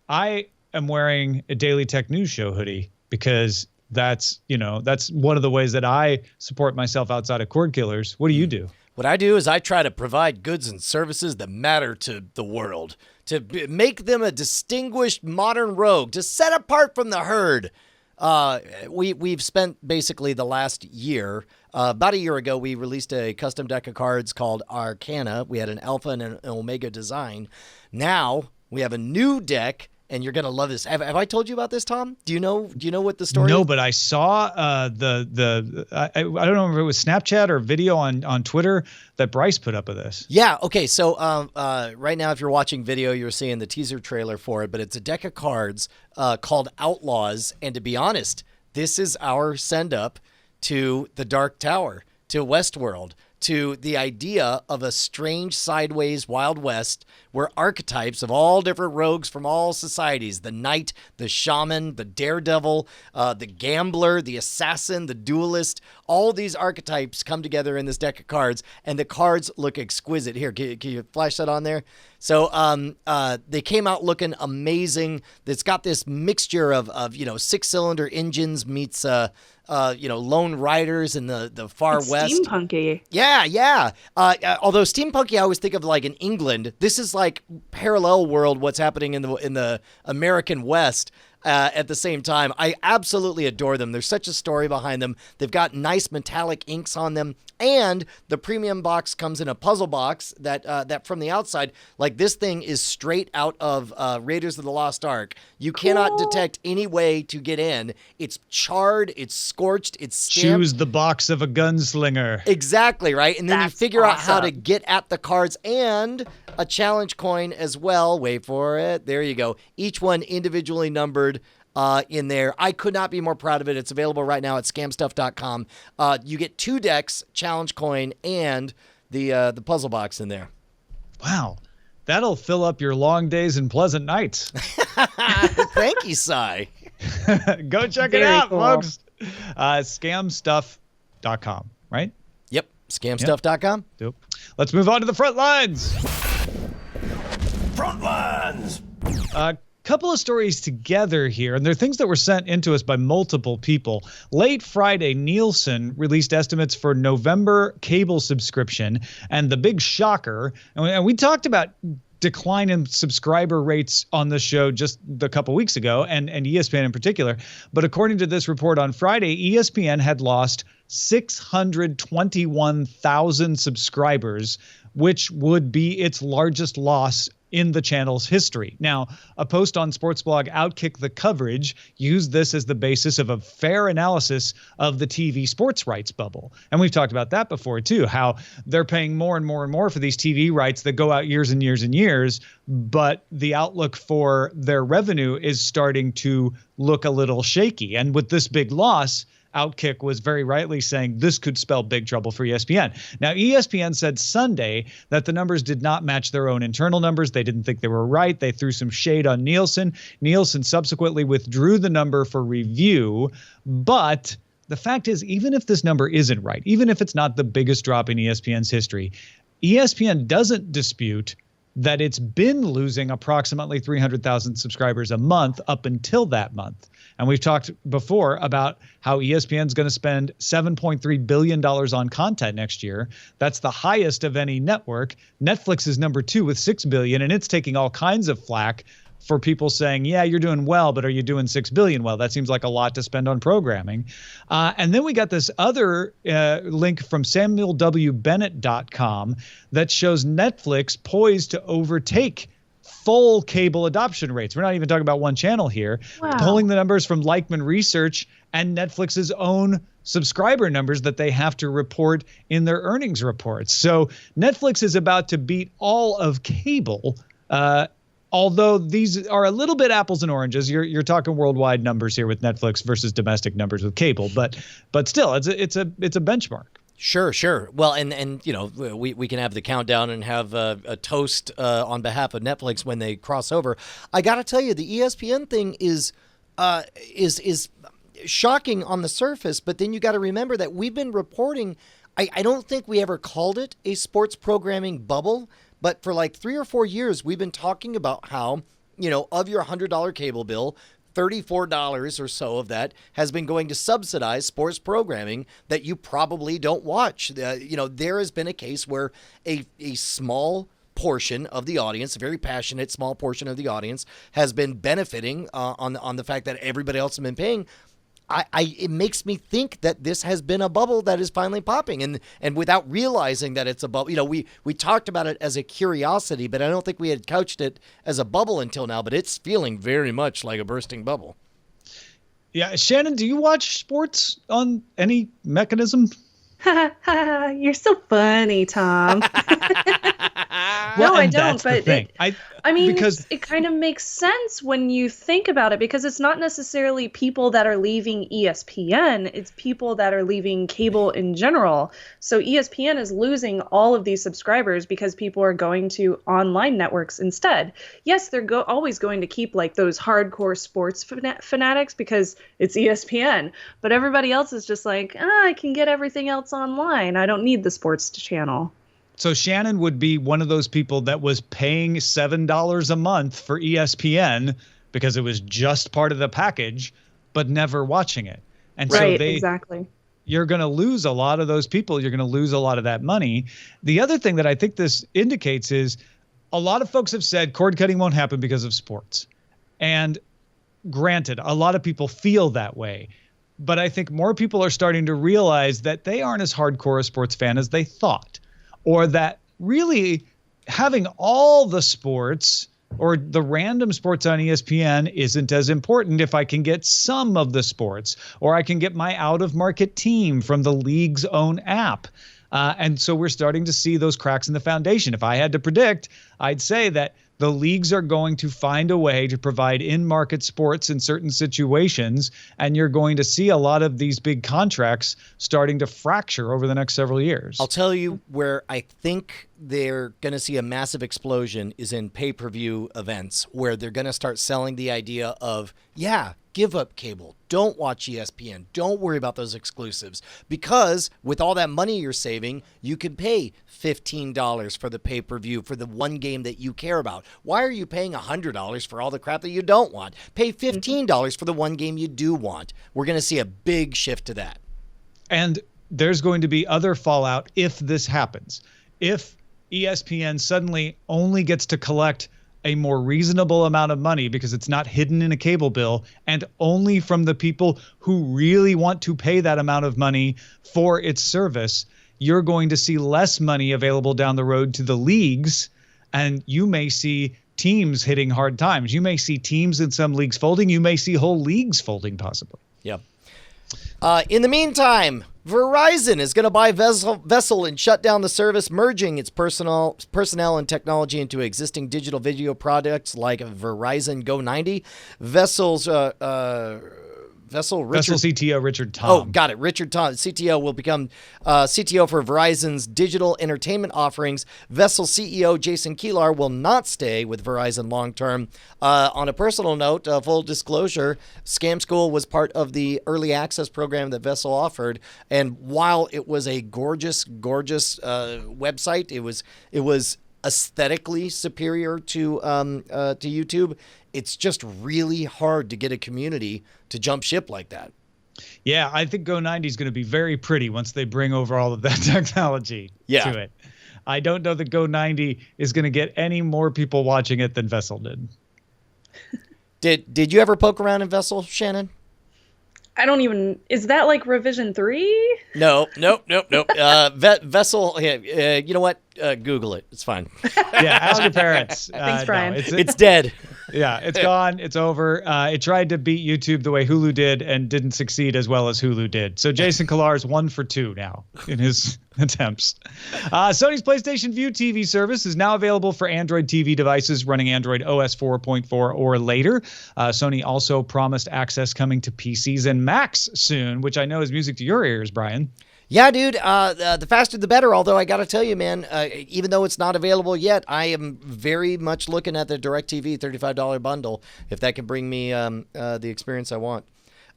I am wearing a Daily Tech News Show hoodie because that's one of the ways that I support myself outside of Cordkillers. What do you do? What I do is I try to provide goods and services that matter to the world, to make them a distinguished modern rogue, to set apart from the herd. We've spent basically the last year, about a year ago, we released a custom deck of cards called Arcana. We had an alpha and an omega design. Now we have a new deck. And you're gonna love this. Have I told you about this, Tom? Do you know what the story is? No, but I saw I don't know if it was Snapchat or video on Twitter that Bryce put up of this. Yeah. Okay. So right now, if you're watching video, you're seeing the teaser trailer for it. But it's a deck of cards called Outlaws. And to be honest, this is our send up to the Dark Tower, to Westworld, to the idea of a strange sideways Wild West where archetypes of all different rogues from all societies, the knight, the shaman, the daredevil, the gambler, the assassin, the duelist, all these archetypes come together in this deck of cards, and the cards look exquisite. Here, can you flash that on there? So they came out looking amazing. It's got this mixture of 6-cylinder engines meets lone riders in the far west. Steampunky. Yeah. Although steampunky, I always think of like in England. This is like parallel world. What's happening in the American West. At the same time, I absolutely adore them. There's such a story behind them. They've got nice metallic inks on them, and the premium box comes in a puzzle box that from the outside, like this thing is straight out of Raiders of the Lost Ark. You cannot detect any way to get in. It's charred, it's scorched, it's stamped. Choose the box of a gunslinger. Exactly, right? And then you That's figure out how to awesome. get at the cards and a challenge coin as well. Wait for it. There you go. Each one individually numbered in there. I could not be more proud of it. It's available right now at scamstuff.com. You get 2 decks, challenge coin, and the puzzle box in there. Wow. That'll fill up your long days and pleasant nights. Thank you, Cy. Go check it Very out, cool. folks. Scamstuff.com, right? Yep, scamstuff.com. Dope. Let's move on to the front lines. Front lines. A couple of stories together here, and they're things that were sent into us by multiple people. Late Friday, Nielsen released estimates for November cable subscription, and the big shocker, and we talked about decline in subscriber rates on the show just a couple weeks ago, and ESPN in particular. But according to this report on Friday, ESPN had lost 621,000 subscribers, which would be its largest loss in the channel's history. Now, a post on sports blog Outkick the Coverage used this as the basis of a fair analysis of the TV sports rights bubble. And we've talked about that before, too, how they're paying more and more and more for these TV rights that go out years and years and years, but the outlook for their revenue is starting to look a little shaky. And with this big loss, Outkick was very rightly saying this could spell big trouble for ESPN. Now, ESPN said Sunday that the numbers did not match their own internal numbers. They didn't think they were right. They threw some shade on Nielsen. Nielsen subsequently withdrew the number for review. But the fact is, even if this number isn't right, even if it's not the biggest drop in ESPN's history, ESPN doesn't dispute that it's been losing approximately 300,000 subscribers a month up until that month. And we've talked before about how ESPN is going to spend $7.3 billion on content next year. That's the highest of any network. Netflix is number 2 with $6 billion, and it's taking all kinds of flack for people saying, yeah, you're doing well, but are you doing $6 billion well? That seems like a lot to spend on programming. And then we got this other link from SamuelWBennett.com that shows Netflix poised to overtake full cable adoption rates. We're not even talking about one channel here. Wow. Pulling the numbers from Leichtman Research and Netflix's own subscriber numbers that they have to report in their earnings reports. So Netflix is about to beat all of cable, although these are a little bit apples and oranges. You're talking worldwide numbers here with Netflix versus domestic numbers with cable, but still, it's a benchmark. Sure. Well, and we can have the countdown and have a toast on behalf of Netflix when they cross over. I got to tell you, the ESPN thing is shocking on the surface, but then you got to remember that we've been reporting. I don't think we ever called it a sports programming bubble, but for like 3 or 4 years, we've been talking about how, of your $100 cable bill, $34 or so of that has been going to subsidize sports programming that you probably don't watch. There has been a case where a small portion of the audience, a very passionate small portion of the audience, has been benefiting on the fact that everybody else has been paying. It makes me think that this has been a bubble that is finally popping, and without realizing that it's a bubble. We talked about it as a curiosity, but I don't think we had couched it as a bubble until now. But it's feeling very much like a bursting bubble. Yeah, Shannon, do you watch sports on any mechanism? You're so funny, Tom. Well, no, I don't. But because it kind of makes sense when you think about it, because it's not necessarily people that are leaving ESPN. It's people that are leaving cable in general. So ESPN is losing all of these subscribers because people are going to online networks instead. Yes, they're always going to keep like those hardcore sports fanatics because it's ESPN. But everybody else is just like, I can get everything else online. I don't need the sports channel. So Shannon would be one of those people that was paying $7 a month for ESPN because it was just part of the package, but never watching it. And right, so exactly. You're going to lose a lot of those people. You're going to lose a lot of that money. The other thing that I think this indicates is a lot of folks have said cord cutting won't happen because of sports. And granted, a lot of people feel that way. But I think more people are starting to realize that they aren't as hardcore a sports fan as they thought. Or that really having all the sports or the random sports on ESPN isn't as important if I can get some of the sports, or I can get my out-of-market team from the league's own app. And so we're starting to see those cracks in the foundation. If I had to predict, I'd say that the leagues are going to find a way to provide in-market sports in certain situations, and you're going to see a lot of these big contracts starting to fracture over the next several years. I'll tell you where I think they're going to see a massive explosion is in pay-per-view events, where they're going to start selling the idea of, give up cable. Don't watch ESPN. Don't worry about those exclusives. Because with all that money you're saving, you can pay $15 for the pay-per-view for the one game that you care about. Why are you paying $100 for all the crap that you don't want? Pay $15 for the one game you do want. We're going to see a big shift to that. And there's going to be other fallout if this happens. If ESPN suddenly only gets to collect a more reasonable amount of money because it's not hidden in a cable bill, and only from the people who really want to pay that amount of money for its service, you're going to see less money available down the road to the leagues, and you may see teams hitting hard times. You may see teams in some leagues folding. You may see whole leagues folding possibly. Yeah. In the meantime, Verizon is going to buy Vessel and shut down the service, merging its personnel and technology into existing digital video products like Verizon Go 90. Vessel's Vessel CTO Richard Tom. Oh, got it. Richard Tom, CTO, will become CTO for Verizon's digital entertainment offerings. Vessel CEO Jason Kilar will not stay with Verizon long term. On a personal note, full disclosure, Scam School was part of the early access program that Vessel offered, and while it was a gorgeous website, it was aesthetically superior to YouTube. It's just really hard to get a community to jump ship like that. Yeah, I think Go 90 is going to be very pretty once they bring over all of that technology to it. I don't know that Go 90 is going to get any more people watching it than Vessel did. Did you ever poke around in Vessel, Shannon? I don't even. Is that like revision 3? No. Vessel. You know what? Google it. It's fine. Yeah, ask your parents. Thanks, Brian. It's dead. Yeah, it's gone. It's over. It tried to beat YouTube the way Hulu did and didn't succeed as well as Hulu did. So Jason Kilar is 1 for 2 now in his attempts. Sony's PlayStation Vue TV service is now available for Android TV devices running Android OS 4.4 or later. Sony also promised access coming to PCs and Macs soon, which I know is music to your ears, Brian. Yeah, dude, the faster the better, although I got to tell you, man, even though it's not available yet, I am very much looking at the DirecTV $35 bundle, if that can bring me the experience I want.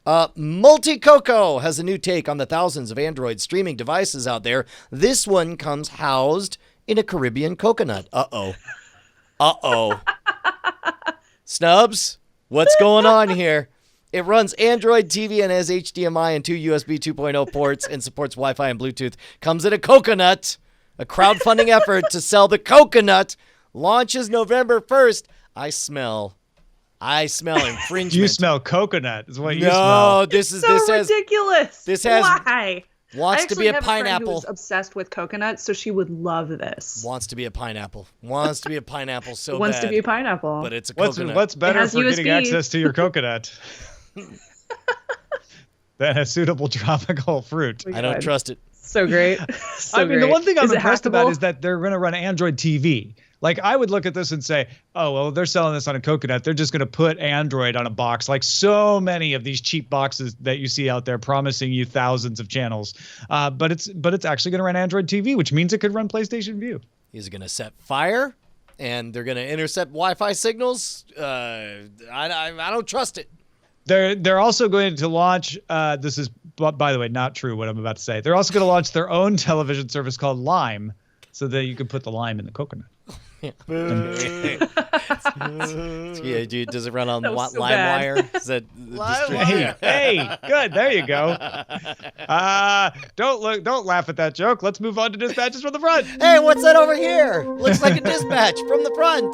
Multicoco has a new take on the thousands of Android streaming devices out there. This one comes housed in a Caribbean coconut. Uh-oh. Uh-oh. Snubs, what's going on here? It runs Android TV and has HDMI and 2 USB 2.0 ports and supports Wi-Fi and Bluetooth. Comes in a coconut, a crowdfunding effort to sell the coconut. Launches November 1st. I smell infringement. You smell coconut is what you smell. No, this is ridiculous. This has Why? Wants to be a I have pineapple. A friend who's obsessed with coconuts, so she would love this. Wants to be a pineapple. Wants to be a pineapple so Wants bad. to be a pineapple. But it's a coconut. What's better has for USB. getting access to your coconut than a suitable tropical fruit? I don't trust it. So great. So I mean, great. the one thing I'm Is it impressed about hackable? is that they're going to run Android TV. Like, I would look at this and say, oh, well, they're selling this on a coconut. They're just going to put Android on a box, like so many of these cheap boxes that you see out there promising you thousands of channels. But it's actually going to run Android TV, which means it could run PlayStation Vue. Is going to set fire, and they're going to intercept Wi-Fi signals. I don't trust it. They're also going to launch. This is, by the way, not true what I'm about to say. They're also going to launch their own television service called Lime, so that you can put the lime in the coconut. Yeah, dude. Does it run on That was so LimeWire? Is that Hey, good. There you go. Don't laugh at that joke. Let's move on to dispatches from the front. Hey, what's that over here? Looks like a dispatch from the front.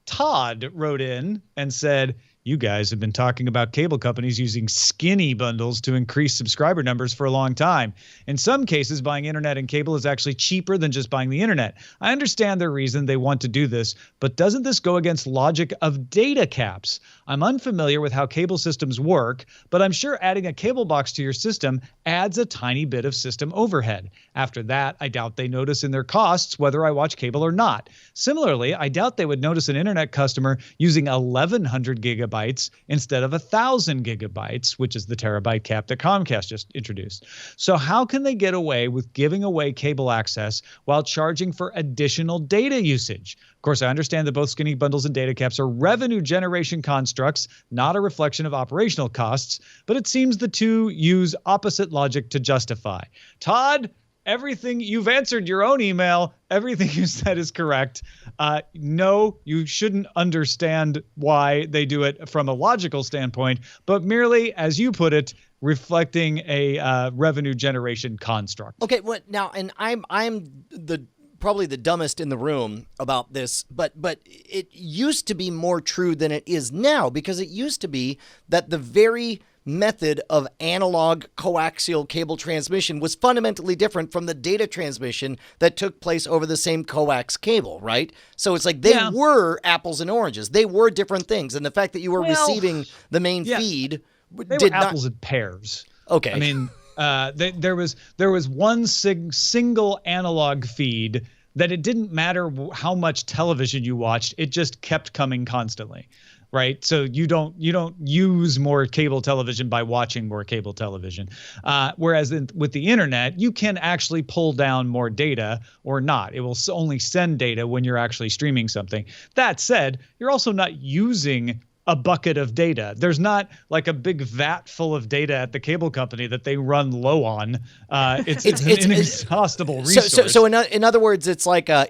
Todd wrote in and said, you guys have been talking about cable companies using skinny bundles to increase subscriber numbers for a long time. In some cases, buying internet and cable is actually cheaper than just buying the internet. I understand their reason they want to do this, but doesn't this go against logic of data caps? I'm unfamiliar with how cable systems work, but I'm sure adding a cable box to your system adds a tiny bit of system overhead. After that, I doubt they notice in their costs whether I watch cable or not. Similarly, I doubt they would notice an internet customer using 1,100 gigabytes instead of 1,000 gigabytes, which is the terabyte cap that Comcast just introduced. So how can they get away with giving away cable access while charging for additional data usage? Of course, I understand that both skinny bundles and data caps are revenue generation constructs, not a reflection of operational costs, but it seems the two use opposite logic to justify. Todd, everything you've answered your own email. Everything you said is correct. No, you shouldn't understand why they do it from a logical standpoint, but merely, as you put it, reflecting a revenue generation construct. Okay, what now? And I'm probably the dumbest in the room about this, but it used to be more true than it is now, because it used to be that the very method of analog coaxial cable transmission was fundamentally different from the data transmission that took place over the same coax cable, right? So it's like they were apples and oranges. They were different things. And the fact that you were receiving the main feed they were apples and pears. Okay. I mean, there was one single analog feed that it didn't matter how much television you watched. It just kept coming constantly. Right. So you don't use more cable television by watching more cable television. Whereas with the internet, you can actually pull down more data or not. It will only send data when you're actually streaming something. That said, you're also not using a bucket of data. There's not like a big vat full of data at the cable company that they run low on. It's an inexhaustible resource. So in other words, it's like a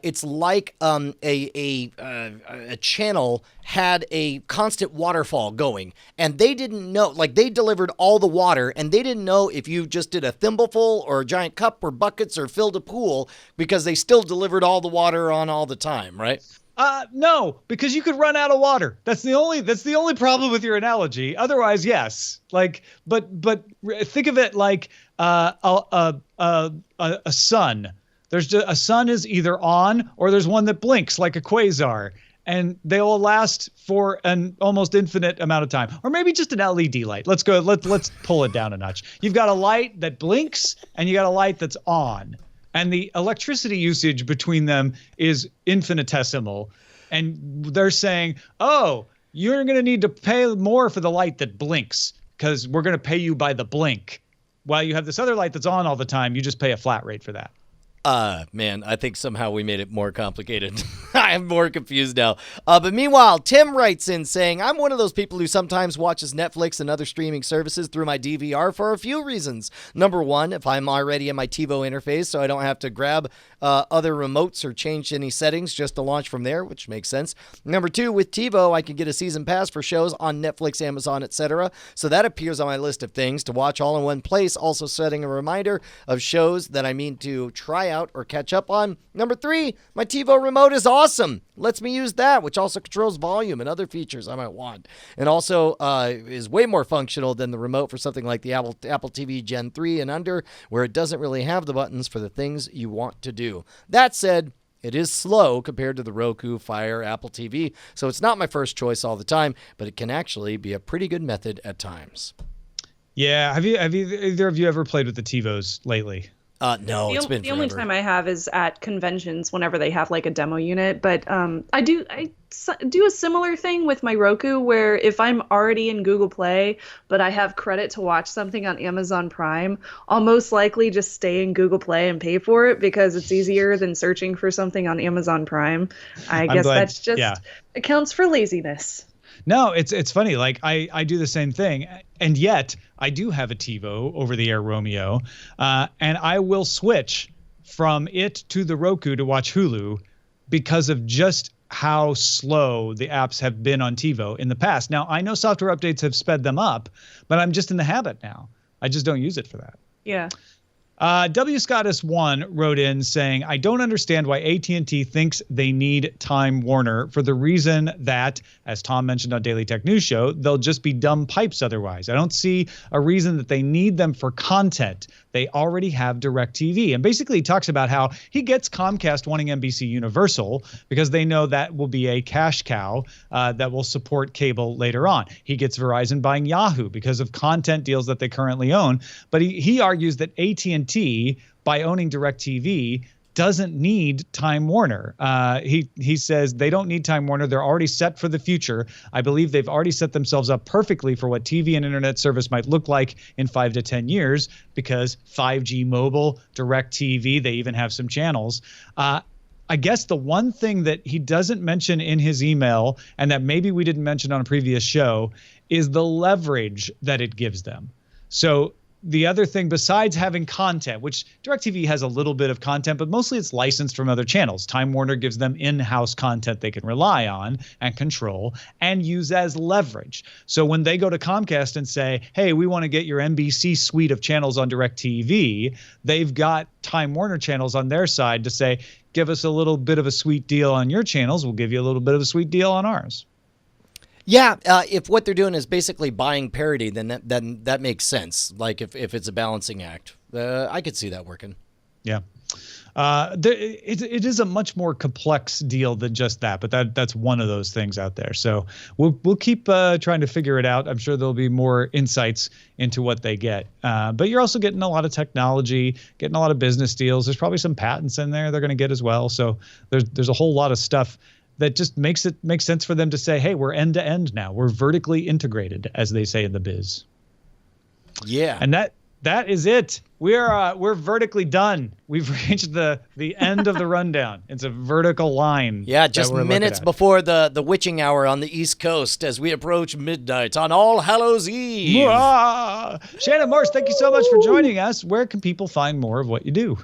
channel had a constant waterfall going, and they didn't know, like they delivered all the water, and they didn't know if you just did a thimbleful or a giant cup or buckets or filled a pool, because they still delivered all the water on all the time, right? No, because you could run out of water. That's the only problem with your analogy. Otherwise, yes. Like, but think of it like a sun. There's just a sun is either on or there's one that blinks like a quasar. And they'll last for an almost infinite amount of time, or maybe just an LED light. Let's pull it down a notch. You've got a light that blinks and you got a light that's on, and the electricity usage between them is infinitesimal. And they're saying, oh, you're going to need to pay more for the light that blinks because we're going to pay you by the blink. While you have this other light that's on all the time, you just pay a flat rate for that. Man, I think somehow we made it more complicated. I'm more confused now. But meanwhile, Tim writes in saying, I'm one of those people who sometimes watches Netflix and other streaming services through my DVR for a few reasons. Number one, if I'm already in my Tivo interface, so I don't have to grab other remotes or change any settings just to launch from there, which makes sense. Number two, with Tivo, I can get a season pass for shows on Netflix, Amazon, etc. So that appears on my list of things to watch all in one place, also setting a reminder of shows that I mean to try out or catch up on. Number three, my Tivo remote is awesome. Lets me use that, which also controls volume and other features I might want. And also is way more functional than the remote for something like the Apple TV Gen 3 and under, where it doesn't really have the buttons for the things you want to do. That said, it is slow compared to the Roku, Fire, Apple TV, so it's not my first choice all the time, but it can actually be a pretty good method at times. Yeah, have either of you ever played with the Tivos lately? No, it's been the only time I have is at conventions whenever they have like a demo unit. But I do a similar thing with my Roku where if I'm already in Google Play, but I have credit to watch something on Amazon Prime, I'll most likely just stay in Google Play and pay for it because it's easier than searching for something on Amazon Prime. I guess that's just accounts for laziness. No, it's funny. Like I do the same thing, and yet I do have a Tivo over-the-air Romeo, and I will switch from it to the Roku to watch Hulu because of just how slow the apps have been on Tivo in the past. Now, I know software updates have sped them up, but I'm just in the habit now. I just don't use it for that. Yeah. W. Scottus1 wrote in saying, I don't understand why AT&T thinks they need Time Warner for the reason that, as Tom mentioned on Daily Tech News Show, they'll just be dumb pipes otherwise. I don't see a reason that they need them for content. They already have DirecTV. And basically he talks about how he gets Comcast wanting NBC Universal because they know that will be a cash cow that will support cable later on. He gets Verizon buying Yahoo because of content deals that they currently own. But he argues that AT&T, by owning DirecTV, doesn't need Time Warner. He says they don't need Time Warner. They're already set for the future. I believe they've already set themselves up perfectly for what TV and internet service might look like in 5 to 10 years because 5G mobile, DirecTV, they even have some channels. I guess the one thing that he doesn't mention in his email and that maybe we didn't mention on a previous show is the leverage that it gives them. So the other thing besides having content, which DirecTV has a little bit of content, but mostly it's licensed from other channels. Time Warner gives them in-house content they can rely on and control and use as leverage. So when they go to Comcast and say, hey, we want to get your NBC suite of channels on DirecTV, they've got Time Warner channels on their side to say, give us a little bit of a sweet deal on your channels. We'll give you a little bit of a sweet deal on ours. Yeah, if what they're doing is basically buying parity, then that makes sense. Like if it's a balancing act, I could see that working. Yeah, it is a much more complex deal than just that, but that's one of those things out there. So we'll keep trying to figure it out. I'm sure there'll be more insights into what they get. But you're also getting a lot of technology, getting a lot of business deals. There's probably some patents in there they're going to get as well. So there's a whole lot of stuff that just makes sense for them to say, hey, we're end to end now. We're vertically integrated, as they say in the biz. Yeah. And that is it. We're vertically done. We've reached the end of the rundown. It's a vertical line. Yeah, just minutes before the witching hour on the East Coast as we approach midnight on All Hallows Eve. Shannon Morse, thank you so much for joining us. Where can people find more of what you do?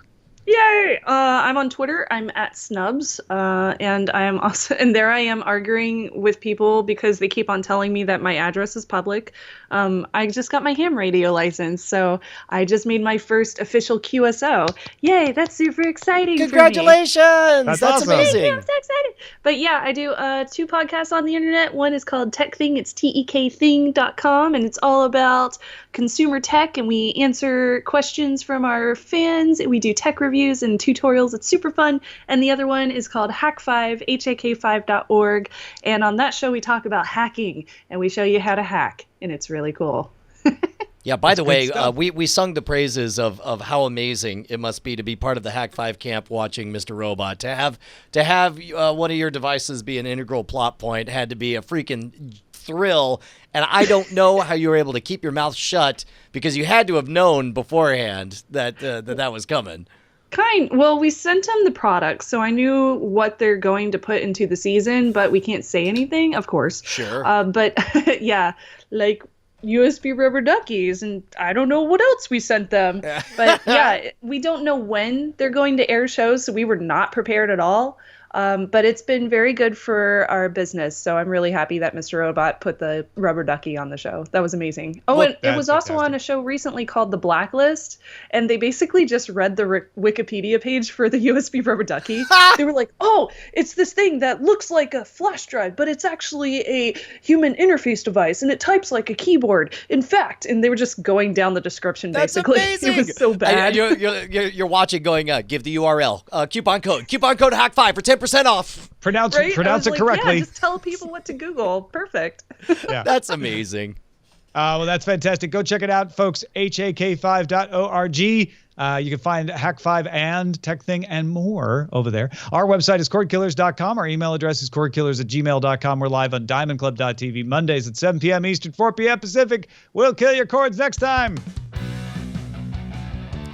Yay! I'm on Twitter. I'm at Snubs, and I am also, and there I am arguing with people because they keep on telling me that my address is public. I just got my ham radio license, so I just made my first official QSO. Yay! That's super exciting. Congratulations! That's That's awesome. amazing. Thank you, I'm so excited. But yeah, I do 2 podcasts on the internet. One is called Tech Thing. It's tekthing.com, and it's all about consumer tech, and we answer questions from our fans. We do tech reviews and tutorials. It's super fun. And the other one is called Hack5, hak5.org. And on that show, we talk about hacking, and we show you how to hack, and it's really cool. Yeah, by the way, stuff. we sung the praises of how amazing it must be to be part of the Hack 5 camp watching Mr. Robot. To have one of your devices be an integral plot point had to be a freaking thrill. And I don't know how you were able to keep your mouth shut, because you had to have known beforehand that that was coming. Well, we sent them the product, so I knew what they're going to put into the season, but we can't say anything, of course. Sure. But yeah, like USB rubber duckies, and I don't know what else we sent them. But yeah, we don't know when they're going to air shows, so we were not prepared at all. But it's been very good for our business, so I'm really happy that Mr. Robot put the rubber ducky on the show. That was amazing. Oh, and it was also on a show recently called The Blacklist, and they basically just read the Wikipedia page for the USB rubber ducky. They were like, oh, it's this thing that looks like a flash drive, but it's actually a human interface device, and it types like a keyboard. In fact, and they were just going down the description, basically. That's amazing. It was so bad. You're watching going, give the URL, coupon code Hack5 for 10% off. Pronounce Right? it like, correctly. Yeah, just tell people what to Google. Perfect. Yeah. That's amazing. Well, that's fantastic. Go check it out, folks. hak5.org. You can find Hack5 and Tech Thing and more over there. Our website is cordkillers.com. Our email address is cordkillers@gmail.com. We're live on diamondclub.tv Mondays at 7 p.m. Eastern, 4 p.m. Pacific. We'll kill your cords next time.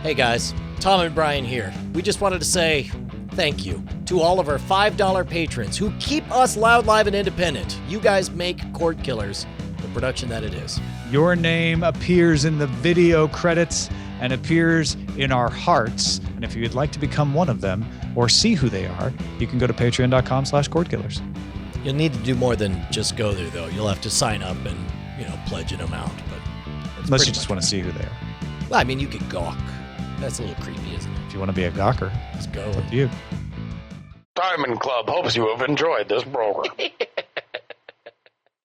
Hey guys, Tom and Brian here. We just wanted to say thank you to all of our $5 patrons who keep us loud, live, and independent. You guys make Cordkillers the production that it is. Your name appears in the video credits and appears in our hearts. And if you'd like to become one of them or see who they are, you can go to patreon.com/cordkillers. You'll need to do more than just go there, though. You'll have to sign up and, pledge an amount. But Unless you just want to see who they are. Well, I mean, you could gawk. That's a little creepy, isn't it? If you want to be a gawker, Let's go. it's up to you. Diamond Club hopes you have enjoyed this program.